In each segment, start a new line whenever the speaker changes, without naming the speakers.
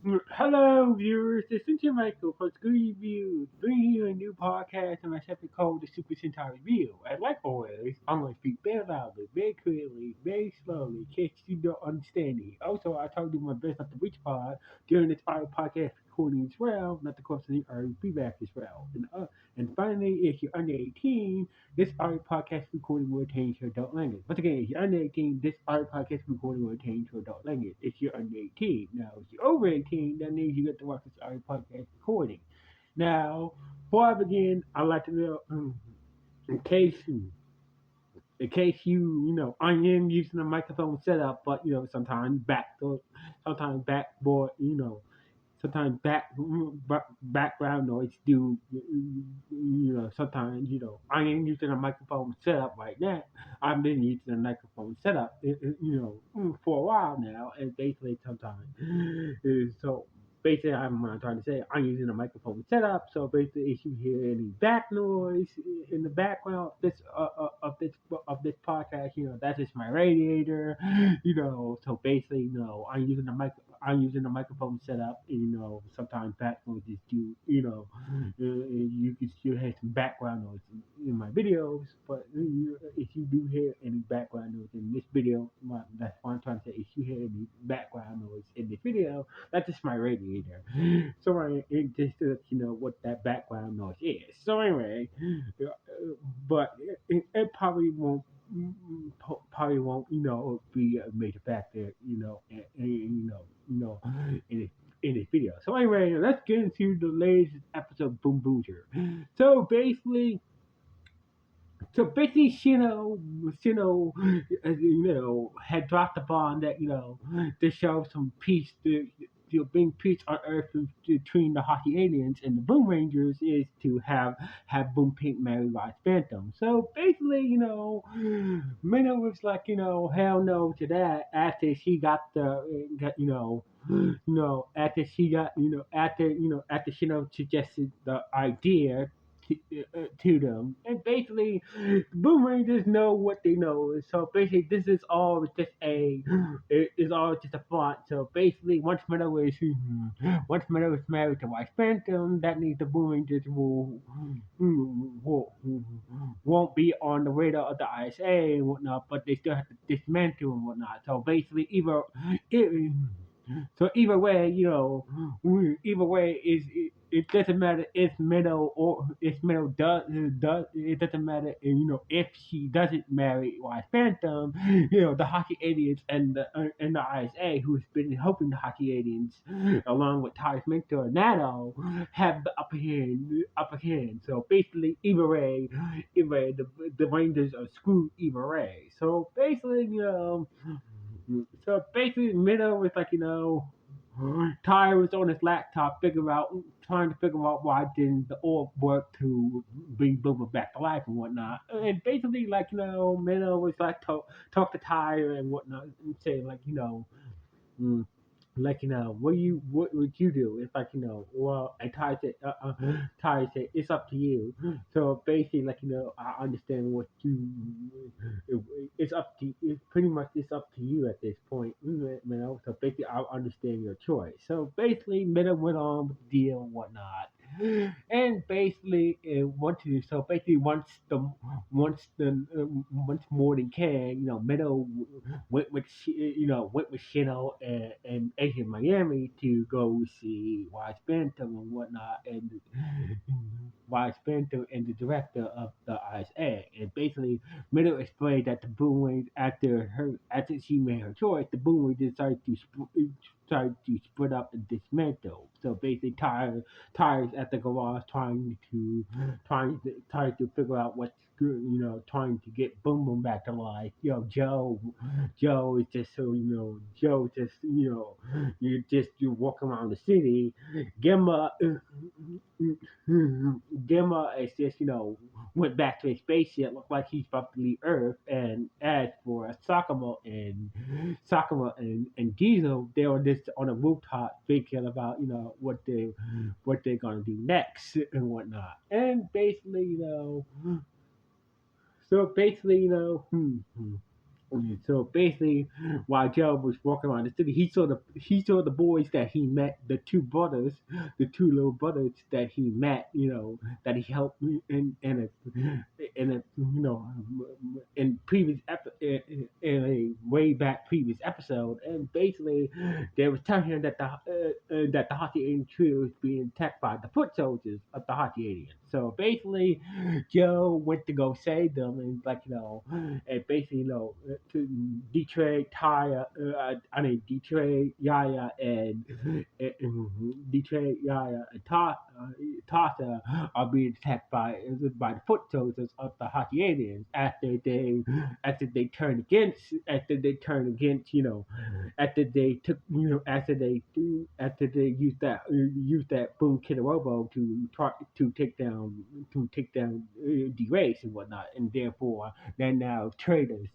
Hello, viewers. This is your Michael for School Review, bringing you a new podcast on my separate called the Super Sentai Review. And like always, I'm going to speak very loudly, very clearly, very slowly, in case you don't understand me. Also, I try to do my best not to reach pod during this audio podcast recording as well, not to cause any feedback as well. And finally, if you're under 18, this audio podcast recording will attain to adult language. Once again, if you're under 18, this audio podcast recording will attain to adult language. If you're under 18, now if you're over 18, that means you get to watch this audio podcast recording. Now, before I begin, I'd like to know, in case I am using a microphone setup, but sometimes backboard, sometimes background noise do sometimes I am using a microphone setup right now. I've been using a microphone setup for a while now, and basically sometimes so basically I'm trying to say I'm using a microphone setup. So basically, if you hear any back noise in the background of this podcast, that's just my radiator. So basically, I'm using a microphone setup. Sometimes back noises do, you can still hear some background noise in my videos. But if you do hear any background noise in this video, that's what I'm trying to say. If you hear any background noise in this video, that's just my radiator. So just to let you know what that background noise is. So anyway, but it probably won't be a major factor in this video. So anyway, let's get into the latest episode of Boonboomger. So basically, Shino, had dropped the bomb that to show some peace, to bring peace on Earth between the Hockey aliens and the Boom Rangers is to have Boom Pink marry Rise Phantom. So basically, Minna was like, hell no to that after she got after she got, after Shino suggested the idea to them. And basically, Boom Rangers know what they know. So basically, this is all just it's all just a front. So basically, once Meadow is married to White Phantom, that means the Boom Rangers won't be on the radar of the ISA and whatnot, but they still have to dismantle and whatnot. So basically, it, either way, either way is it doesn't matter if Meadow or if Meadow does it doesn't matter if she doesn't marry White Phantom, the hockey aliens and the ISA who's been helping the hockey aliens along with Ty's mentor Nano have the upper hand. So basically either way the Rangers are screwed either way. So basically, Minnow was like, Ty was on his laptop trying to figure out why didn't the orb work to bring Boomer back to life and whatnot. And basically, like, Minnow was like, talk to Ty and whatnot and say, like, mm, like what would you do? It's like well, and Ty said it's up to you. So basically, like I understand what it's up to. It's pretty much it's up to you at this point, So basically, I understand your choice. So basically, Meta went on with the deal and whatnot. And basically, once more than can, Meadow went with Shino and Asian Miami to go see Wise Phantom and whatnot, and Wise Phantom and the director of the ISA. And basically, Meadow explained that the Boom after she made her choice, the Boom decided to split up and dismantle. So basically, tires at the garage trying to figure out what's good, trying to get Boom Boom back to life. Joe is just Joe just you walk around the city. Gemma Gemma is just went back to his spaceship, looked like he's about to leave Earth, and as for Sakuma and Diesel, they were just on a rooftop thinking about what they're gonna do next and whatnot. And basically, so basically, So basically, while Joe was walking around the city, he saw the boys that he met, the two brothers, the two little brothers that he met, that he helped in a in previous in a way back previous episode, and basically they was telling him that the Hockey Alien trio was being attacked by the foot soldiers of the Hockey Alien. So basically, Joe went to go save them, and and basically, to Detroit, Taya, Detroit, Yaya, and Detroit, Yaya, and Tata are being attacked by the foot soldiers of the Hockey Aliens after they took after they used that boom killer robo to take down D-Race and whatnot, and therefore they're now traitors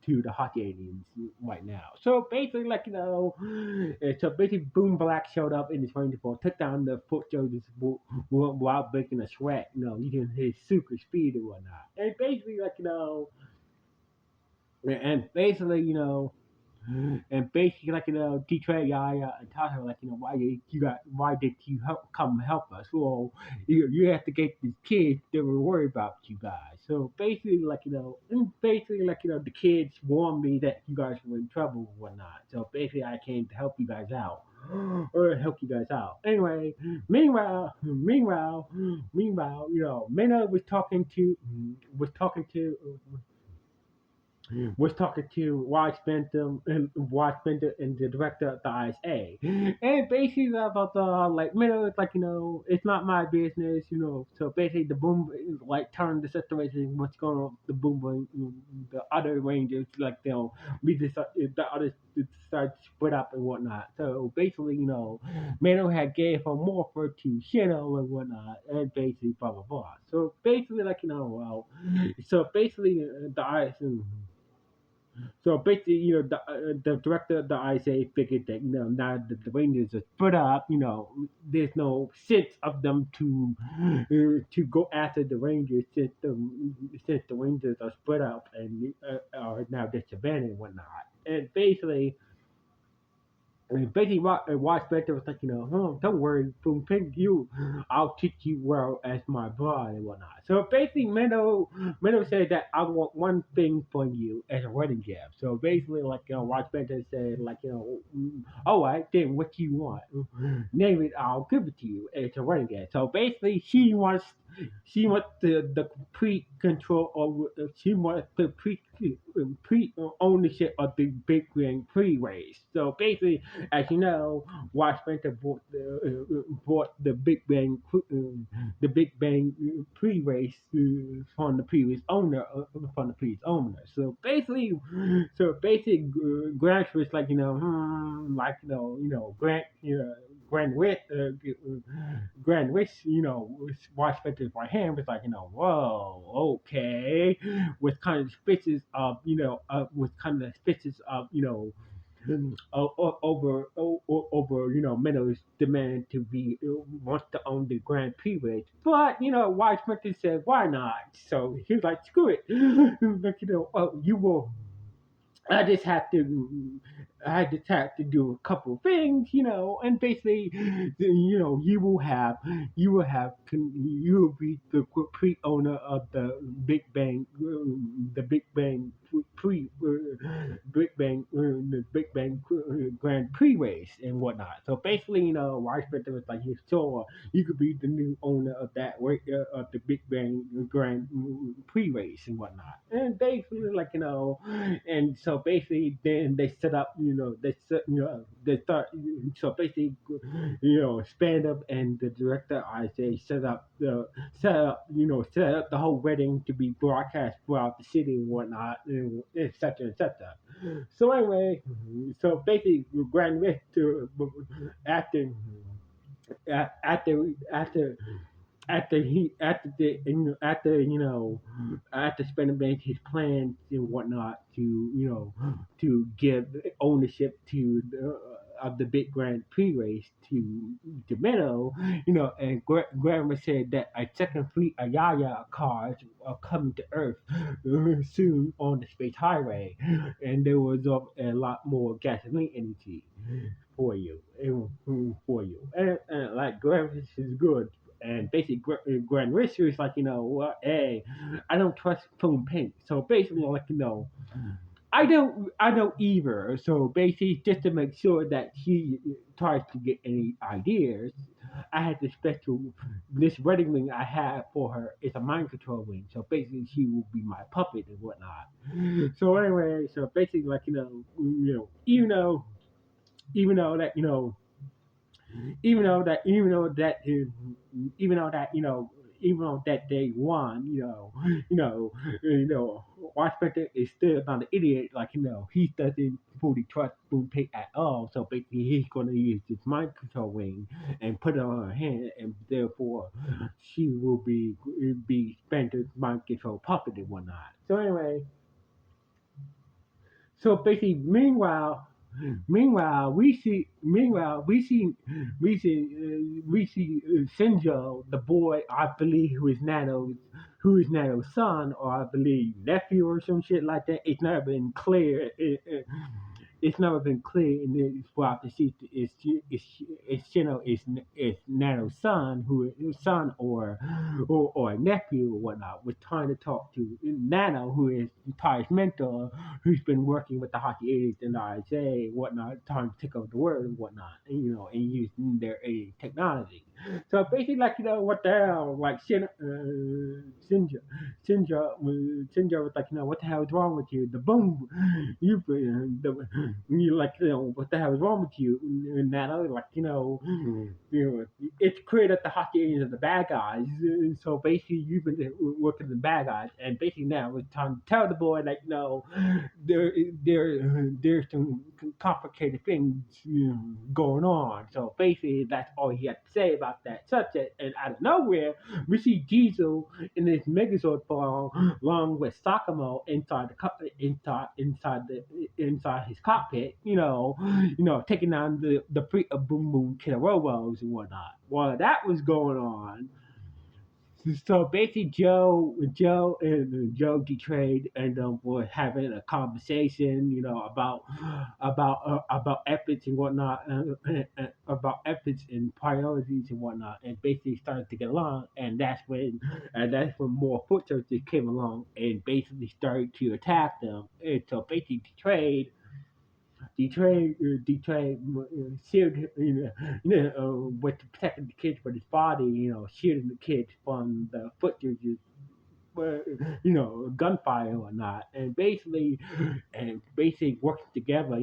to the hockey aliens right now. So basically, so basically, Boom Black showed up in his Ranger Ball, took down the foot soldiers while breaking a sweat, using his super speed and whatnot. And basically, and basically, Detroit, Yaya, and Tata, why did you come help us? Well, you have to get these kids. They were worried about you guys. So basically, the kids warned me that you guys were in trouble and whatnot. So basically, I came to help you guys out. Or help you guys out. Anyway, meanwhile, Mena was talking to Wise Bender and the director of the ISA, and basically about the it's not my business, So basically, the boom turned the situation. What's going on? The boom, the other rangers we decide the others decide to split up and whatnot. So basically, Mano had gave her morpher to Shino and whatnot, and basically blah blah blah. So basically, the ISA. So basically, the director of the ISA figured that, now that the Rangers are split up, there's no sense of them to go after the Rangers since the Rangers are split up and are now disbanded and whatnot. And basically, Watch Spectre was like, don't worry, Boom Pig, I'll treat you well as my bride and whatnot. So basically, Meadow said that I want one thing from you as a wedding gift. So basically, Watch Spectre said, all right, then what you want? Name it, I'll give it to you as a wedding gift. So basically, she wants the complete control over. She wants the pre ownership of the Big Grand Prix race. So basically, as you know, Watch Spencer bought the Big Bang pre-race from the previous owner. Grant was Grant Wish, Grant Wish, Watch Spencer's right hand was whoa, okay, with kind of suspicious of, over Meadows' demand to be wants to own the Grand Prix race, but Wise Spencer said why not? So he was like, screw it, you will. I just have to. I just have to do a couple of things, and basically, you will be the pre-owner of the Big Bang pre, the Big Bang Grand Prix race and whatnot. So basically, Wise Spencer was like, sure, you could be the new owner of of the Big Bang Grand Prix race and whatnot. And basically, and so basically, then they set up, they start. So basically, Span Up and the director, I say, set up the whole wedding to be broadcast throughout the city and whatnot, and et cetera, et cetera. So anyway, so basically, Grand Rift after after after after Spender made his plans and whatnot to give ownership to of the big Grand Prix race to Meadow, and Grandma said that a second fleet of Yaya cars are coming to Earth soon on the space highway, and there was a lot more gasoline energy for you, for you, and like Grandma is good. And basically, Grand Racer is like, what? Hey, I don't trust Foam Pink. So basically, like, I don't either. So basically, just to make sure that she tries to get any ideas, I had this special this wedding ring I have for her is a mind control ring. So basically, she will be my puppet and whatnot. So anyway, so basically, like, even though even though that even though that even though that even though that even though that they won, Washington is still not an idiot. Like, he doesn't fully trust Boom Pig at all. So basically, he's gonna use this mind control ring and put it on her hand, and therefore she will be Spencer's mind control puppet and whatnot. So anyway, so basically, meanwhile, we see Shinjo, the boy, I believe, who is Nano's son, or I believe nephew, or some shit like that. It's never been clear. It's never been clear in this throughout the season. It's Nano's son, who is son, or a nephew or whatnot, was trying to talk to Nano, who is Ty's mentor, who's been working with the hockey aides and the ISA and whatnot, trying to take over the world and whatnot, and using their aid technology. So basically, like, what the hell, like, Shinja was like, what the hell is wrong with you? The boom, you like, what the hell is wrong with you? And that other, like, it's clear that the hockey aliens are the bad guys. And so basically, you've been working with the bad guys, and basically now it's time to tell the boy, like, there, there's some complicated things going on. So basically, that's all he had to say about that subject. And out of nowhere, we see Diesel in his Megazord form, along with Sakamo inside his cockpit. Taking down the fleet of Boom Boom Killer Robos and whatnot. While that was going on, so basically, Joe betrayed, and were having a conversation, about ethics and whatnot, about ethics and priorities and whatnot, and basically started to get along, and that's when more foot soldiers came along and basically started to attack them, and so basically Detroit shielded, with protecting the kids with his body, shielding the kids from the footages, gunfire and whatnot, and basically working together,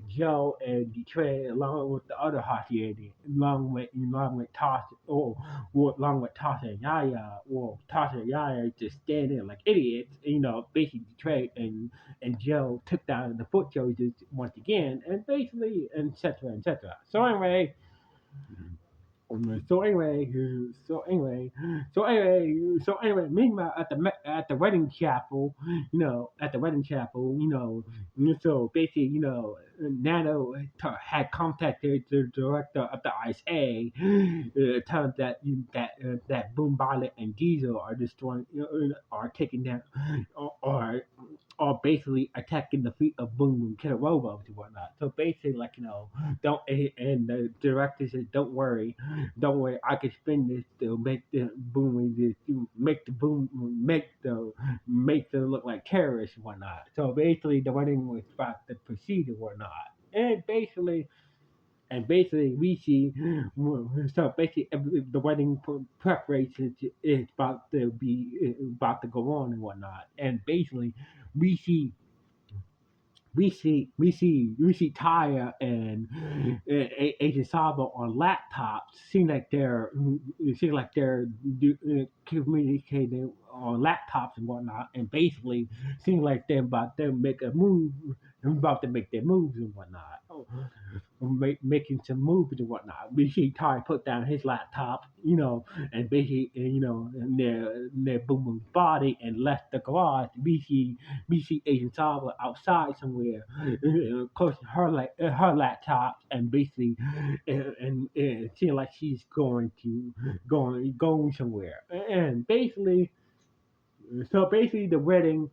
Joe and Detroit, along with the other Hacienda, along with Tasha and Yaya. Well, Tasha and Yaya just stand there like idiots, basically Detroit and Joe took down the foot soldiers once again, and basically, and etc. etc. So anyway, so anyway, so anyway, so anyway. Meanwhile, at the wedding chapel, so basically, Nano had contacted the director of the ISA, telling that Boom Violet and Diesel are destroying, are taking down, or are basically attacking the fleet of Boom Boom Killer Robots and whatnot. So basically, like, don't, and the director said, don't worry, I can spin this to make the boom, to make them look like terrorists and whatnot. So basically, the wedding was about to proceed and whatnot, and basically we see, so basically the wedding preparation is about to go on and whatnot, and basically we see we see Taya and Agent Sabo on laptops. Seem like they're communicating on laptops and whatnot, and basically seems like they're about to make a move, about to make their moves and whatnot. Making some moves and whatnot. Basically, Ty put down his laptop, and basically, near Boom Boom's body and left the garage. BC Agent Saba outside somewhere, close to her laptop, and basically, and seeing like she's going somewhere, and basically, so basically the wedding.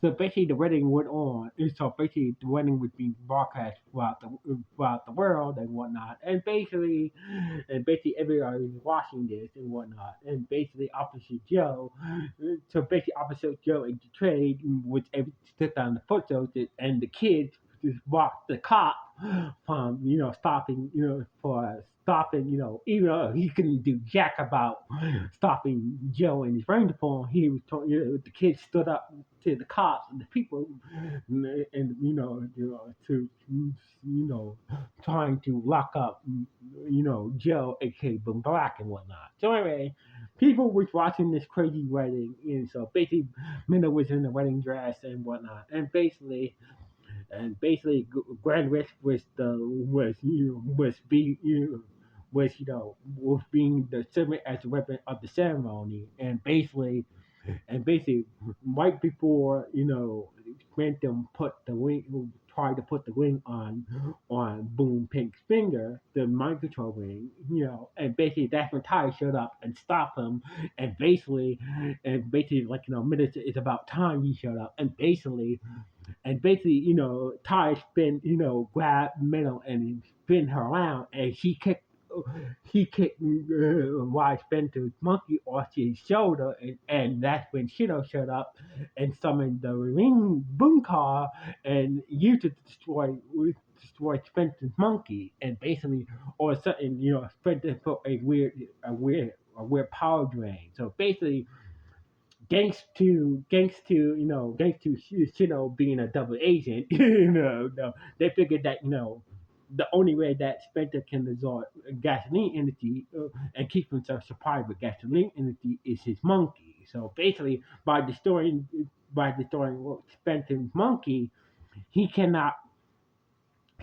So basically, the wedding went on. And so basically, the wedding was being broadcast throughout the world and whatnot. And basically, everybody was watching this and whatnot. And basically, Officer Joe, so basically, Officer Joe and the trade was able to sit down the photos, and the kids just walked the cop from stopping for stopping even though he couldn't do jack about stopping Joe and his friend phone. He was told, the kids stood up to the cops and the people, and to trying to lock up Joe, aka Boom Black and whatnot. So anyway, people was watching this crazy wedding, and so basically Minna was in the wedding dress and whatnot, and basically Grand West was being the servant as a weapon of the ceremony, and basically, right before Phantom tried to put the ring on Boom Pink's finger, the mind control ring, and basically that's when Ty showed up and stopped him, and basically like minutes, it's about time he showed up, and basically, Ty spin, grabbed Minnow and spin her around, and he kicked Wise Spencer's monkey off his shoulder, and that's when Shido showed up and summoned the ring boom car and used it to destroy Spencer's monkey, and basically, all of a sudden, Spencer put a weird power drain. So basically, thanks to being a double agent, no, they figured that the only way that Spectre can absorb gasoline energy and keep himself supplied with gasoline energy is his monkey. So basically, by destroying Spectre's monkey, he cannot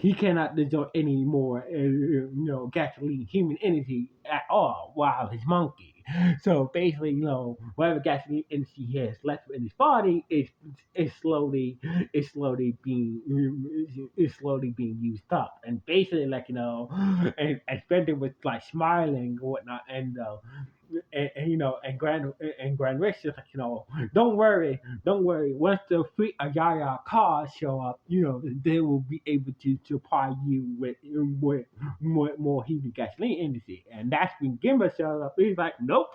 resort any more, gasoline, human energy at all while his monkey. So basically, whatever gasoline energy he has left in his body is slowly being used up. And basically, like and Spender was like smiling or whatnot, and Grand Rex is like, don't worry. Once the free Ayaya cars show up, they will be able to supply you with more heavy gasoline energy. And that's when Gimba shows up. He's like, nope,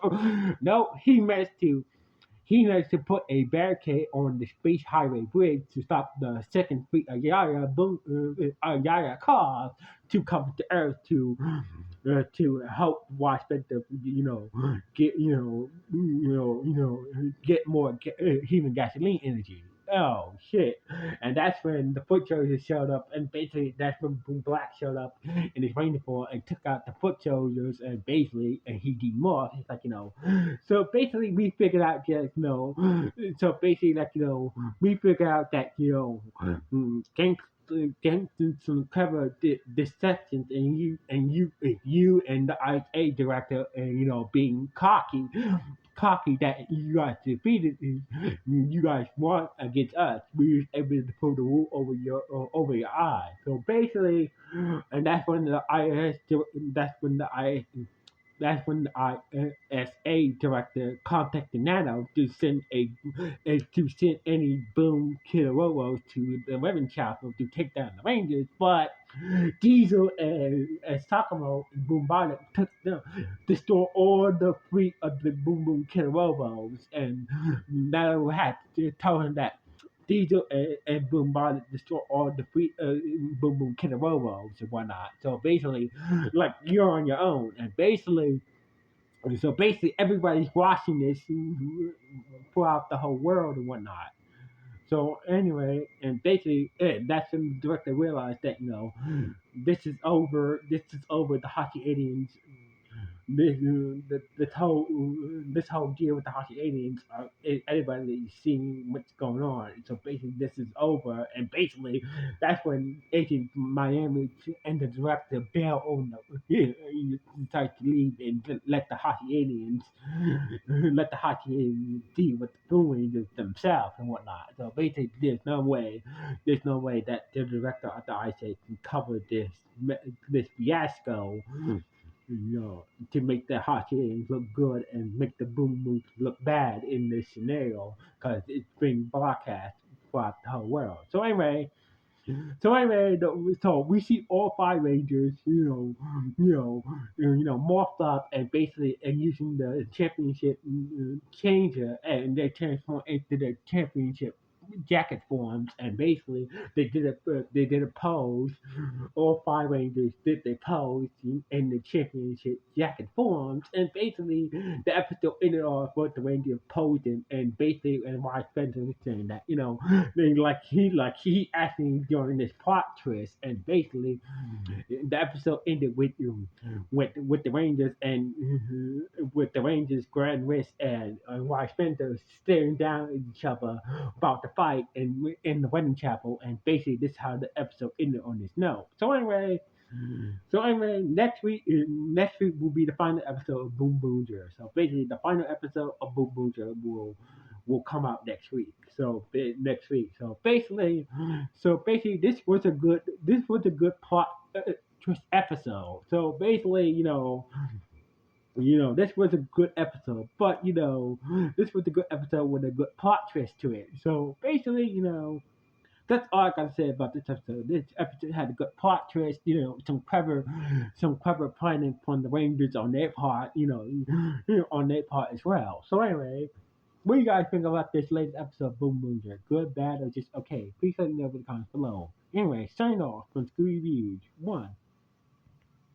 nope. He needs to put a barricade on the Space Highway Bridge to stop the second fleet of Yaya cars to come to Earth to help watch Spectre, get get more human gasoline energy. Oh shit! And that's when the foot soldiers showed up, and basically that's when Boom Black showed up in his rainfall and took out the foot soldiers, and he demorphed. He's like, so basically we figured out just so basically like we figured out that gangsters some clever deceptions, and you and the ISA director, and being cocky that you guys defeated, you guys won against us. We was able to pull the wool over your eyes. So basically, and that's when the ISA director contacted Nano to send any Boom Kidorobos to the Weapon Chapel to take down the Rangers, but Diesel and Sakamo and Boombonic took them, destroy all the fleet of the Boom Boom Kidorobos, and Nano had to tell him that Diesel and Boombonic destroy all the fleet Boom Boom Kidorobos and whatnot. So basically, like, you're on your own, and basically, everybody's watching this throughout the whole world and whatnot. So anyway, and basically, that's when the director realized that this is over. This is over. The Hachi aliens, this whole deal with the Hashi aliens, everybody is seeing what's going on. So basically, this is over, and basically, that's when Agent Miami and the director bail on the he decides to leave and let the Hashi aliens see what they're doing themselves and whatnot. So basically, there's no way that the director of the Ice Age can cover this fiasco, to make the Hawkins look good and make the Boom Boom look bad in this scenario because it's being broadcast throughout the whole world. So we see all five Rangers, morphed up and basically and using the championship changer, and they transform into the championship jacket forms, and basically they did a pose. All five Rangers did their pose in the championship jacket forms, and basically the episode ended off with the Rangers posing, and basically and Wise Spencer was saying that they he actually during this plot twist, and basically the episode ended with the Rangers and with the Rangers Grand West and Wise Spencer staring down at each other about the fight in the wedding chapel, and basically this is how the episode ended on this note. So anyway, next week will be the final episode of Boonboomger. So basically, the final episode of Boonboomger will come out next week. Next week. So basically, this was a good plot twist episode. So basically, this was a good episode, but this was a good episode with a good plot twist to it. So basically, that's all I gotta say about this episode. This episode had a good plot twist, some clever planning from the Rangers on their part, on their part as well. So anyway, what do you guys think about this latest episode of Boom Boomer? Good, bad, or just okay? Please let me know in the comments below. Anyway, signing off from Scooby Reviews 1.